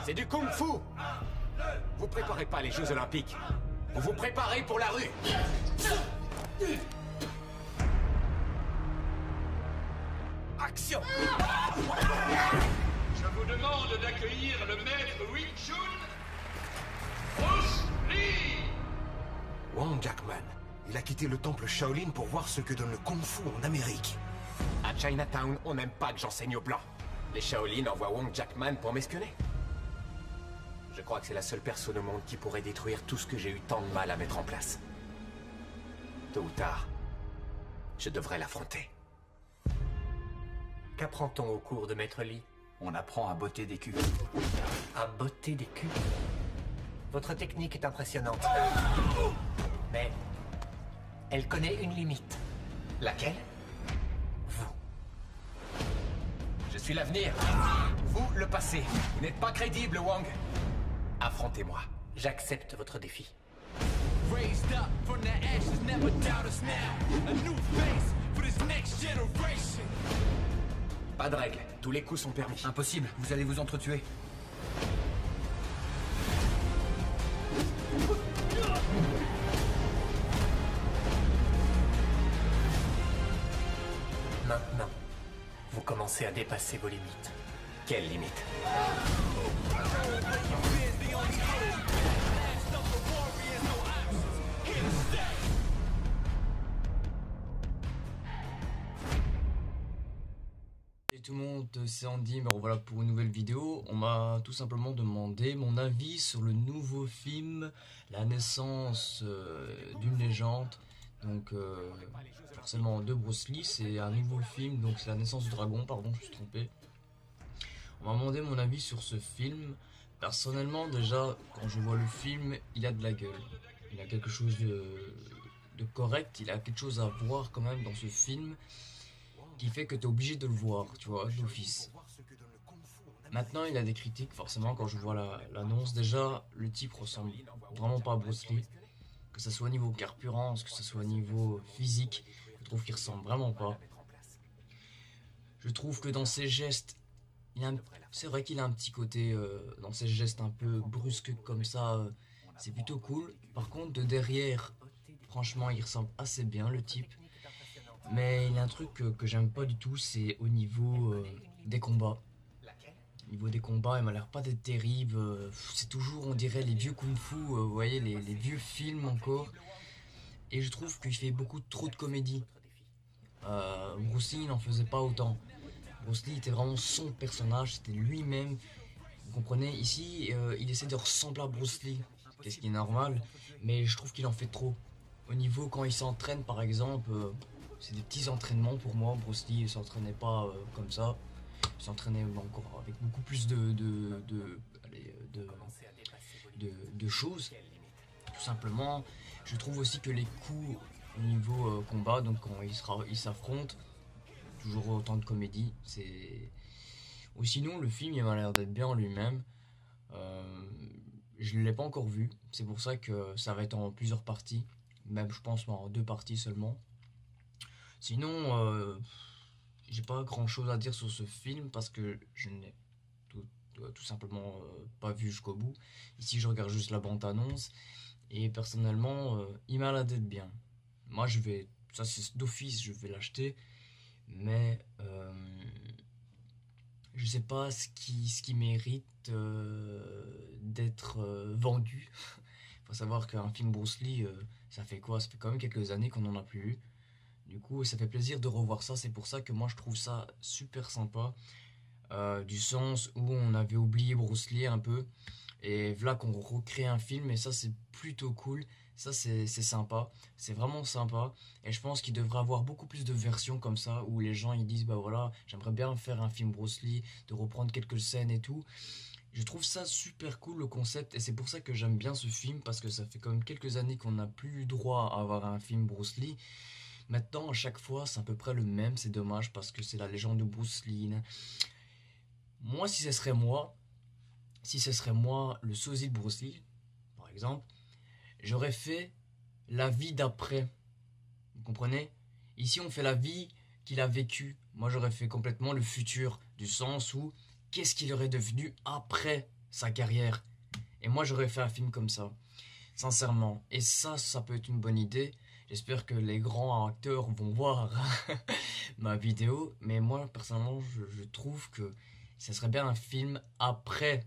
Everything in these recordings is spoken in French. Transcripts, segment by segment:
C'est du kung-fu. Vous préparez pas les Jeux Olympiques. Vous vous préparez pour la rue. Action! Je vous demande d'accueillir le maître Wing Chun, Bruce Lee. Wang Jackman. Il a quitté le temple Shaolin pour voir ce que donne le kung-fu en Amérique. À Chinatown, on n'aime pas que j'enseigne aux Blancs. Les Shaolin envoient Wang Jackman pour m'espionner. Je crois que c'est la seule personne au monde qui pourrait détruire tout ce que j'ai eu tant de mal à mettre en place. Tôt ou tard, je devrais l'affronter. Qu'apprend-on au cours de Maître Lee? On apprend à botter des culs. À botter des culs? Votre technique est impressionnante. Mais elle connaît une limite. Laquelle? Vous. Je suis l'avenir. Vous, le passé. Vous n'êtes pas crédible, Wang. Affrontez-moi. J'accepte votre défi. Raised up from the ashes, never doubt us now. A new face for this next generation. Pas de règle. Tous les coups sont permis. Impossible, vous allez vous entretuer. Maintenant, vous commencez à dépasser vos limites. Quelles limites? Salut tout le monde, c'est Andy, me revoilà pour une nouvelle vidéo. On m'a tout simplement demandé mon avis sur le nouveau film La naissance d'une légende. Donc forcément de Bruce Lee, c'est un nouveau film, donc c'est La naissance du dragon, pardon, je me suis trompé. On m'a demandé mon avis sur ce film. Personnellement déjà, quand je vois le film, il a de la gueule. Il a quelque chose de correct, il a quelque chose à voir quand même dans ce film qui fait que tu es obligé de le voir, tu vois, d'office. Maintenant, il a des critiques, forcément, quand je vois l'annonce. Déjà, le type ressemble vraiment pas à Bruce Lee. Que ce soit au niveau carburance, que ce soit au niveau physique, je trouve qu'il ressemble vraiment pas. Je trouve que dans ses gestes, c'est vrai qu'il a un petit côté, dans ses gestes un peu brusques comme ça, c'est plutôt cool. Par contre, de derrière, franchement, il ressemble assez bien, le type. Mais il y a un truc que j'aime pas du tout, c'est au niveau des combats. Au niveau des combats, il m'a l'air pas d'être terrible. C'est toujours, on dirait, les vieux kung-fu, vous voyez, les vieux films encore. Et je trouve qu'il fait beaucoup trop de comédie. Bruce Lee n'en faisait pas autant. Bruce Lee était vraiment son personnage, c'était lui-même. Vous comprenez, ici, il essaie de ressembler à Bruce Lee, ce qui est normal. Mais je trouve qu'il en fait trop. Au niveau, quand il s'entraîne, par exemple... c'est des petits entraînements pour moi. Bruce Lee ne s'entraînait pas comme ça. Il s'entraînait encore avec beaucoup plus de choses. Tout simplement, je trouve aussi que les coups au niveau combat, donc quand ils s'affrontent, toujours autant de comédie. Ou sinon, le film il m'a l'air d'être bien en lui-même. Je ne l'ai pas encore vu. C'est pour ça que ça va être en plusieurs parties. Même je pense en 2 parties seulement. Sinon, j'ai pas grand chose à dire sur ce film parce que je n'ai tout simplement pas vu jusqu'au bout. Ici, je regarde juste la bande-annonce et personnellement, il m'a l'air d'être bien. Moi, ça c'est d'office, je vais l'acheter, mais je sais pas ce qui mérite d'être vendu. Faut savoir qu'un film Bruce Lee, ça fait quoi? Ça fait quand même quelques années qu'on en a plus eu. Du coup, ça fait plaisir de revoir ça. C'est pour ça que moi, je trouve ça super sympa. Du sens où on avait oublié Bruce Lee un peu. Et voilà qu'on recrée un film. Et ça, c'est plutôt cool. Ça, c'est sympa. C'est vraiment sympa. Et je pense qu'il devrait avoir beaucoup plus de versions comme ça. Où les gens, ils disent, bah voilà, j'aimerais bien faire un film Bruce Lee. De reprendre quelques scènes et tout. Je trouve ça super cool, le concept. Et c'est pour ça que j'aime bien ce film. Parce que ça fait quand même quelques années qu'on n'a plus eu droit à avoir un film Bruce Lee. Maintenant, à chaque fois, c'est à peu près le même. C'est dommage parce que c'est la légende de Bruce Lee. Moi, si ce serait moi, le sosie de Bruce Lee, par exemple, j'aurais fait la vie d'après. Vous comprenez? Ici, on fait la vie qu'il a vécue. Moi, j'aurais fait complètement le futur, du sens où qu'est-ce qu'il aurait devenu après sa carrière. Et moi j'aurais fait un film comme ça, sincèrement. Et ça peut être une bonne idée. J'espère que les grands acteurs vont voir ma vidéo. Mais moi personnellement je trouve que ça serait bien un film après.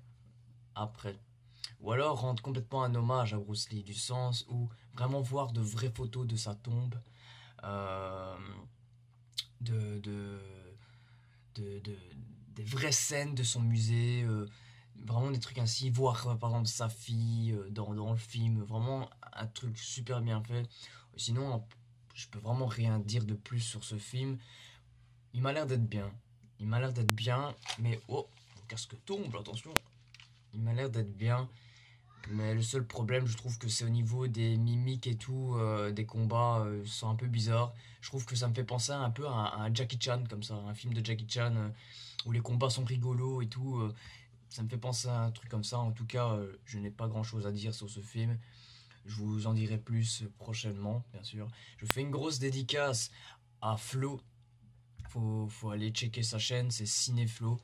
Ou alors rendre complètement un hommage à Bruce Lee, du sens où vraiment voir de vraies photos de sa tombe, des vraies scènes de son musée, vraiment des trucs ainsi, voir par exemple sa fille dans le film, vraiment un truc super bien fait. Sinon, je peux vraiment rien dire de plus sur ce film. Il m'a l'air d'être bien. Mais oh, mon casque tombe, attention. Il m'a l'air d'être bien. Mais le seul problème, je trouve que c'est au niveau des mimiques et tout, des combats sont un peu bizarres. Je trouve que ça me fait penser un peu à un Jackie Chan, comme ça, un film de Jackie Chan, où les combats sont rigolos et tout. Ça me fait penser à un truc comme ça. En tout cas, je n'ai pas grand chose à dire sur ce film. Je vous en dirai plus prochainement, bien sûr. Je fais une grosse dédicace à Flo. Faut aller checker sa chaîne, c'est Cinéflo.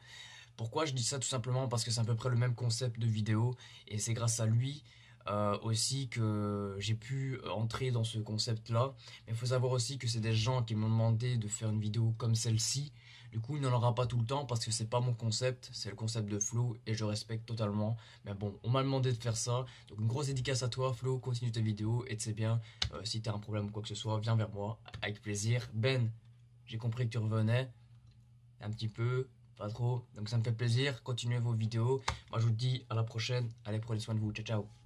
Pourquoi je dis ça? Tout simplement parce que c'est à peu près le même concept de vidéo. Et c'est grâce à lui aussi que j'ai pu entrer dans ce concept-là. Mais il faut savoir aussi que c'est des gens qui m'ont demandé de faire une vidéo comme celle-ci. Du coup, il n'en aura pas tout le temps parce que c'est pas mon concept, c'est le concept de Flo et je respecte totalement. Mais bon, on m'a demandé de faire ça. Donc une grosse dédicace à toi, Flo, continue tes vidéos et c'est bien. Si t'as un problème ou quoi que ce soit, viens vers moi, avec plaisir. Ben, j'ai compris que tu revenais un petit peu. Pas trop, donc ça me fait plaisir, continuez vos vidéos. Moi je vous dis à la prochaine, allez prenez soin de vous, ciao ciao.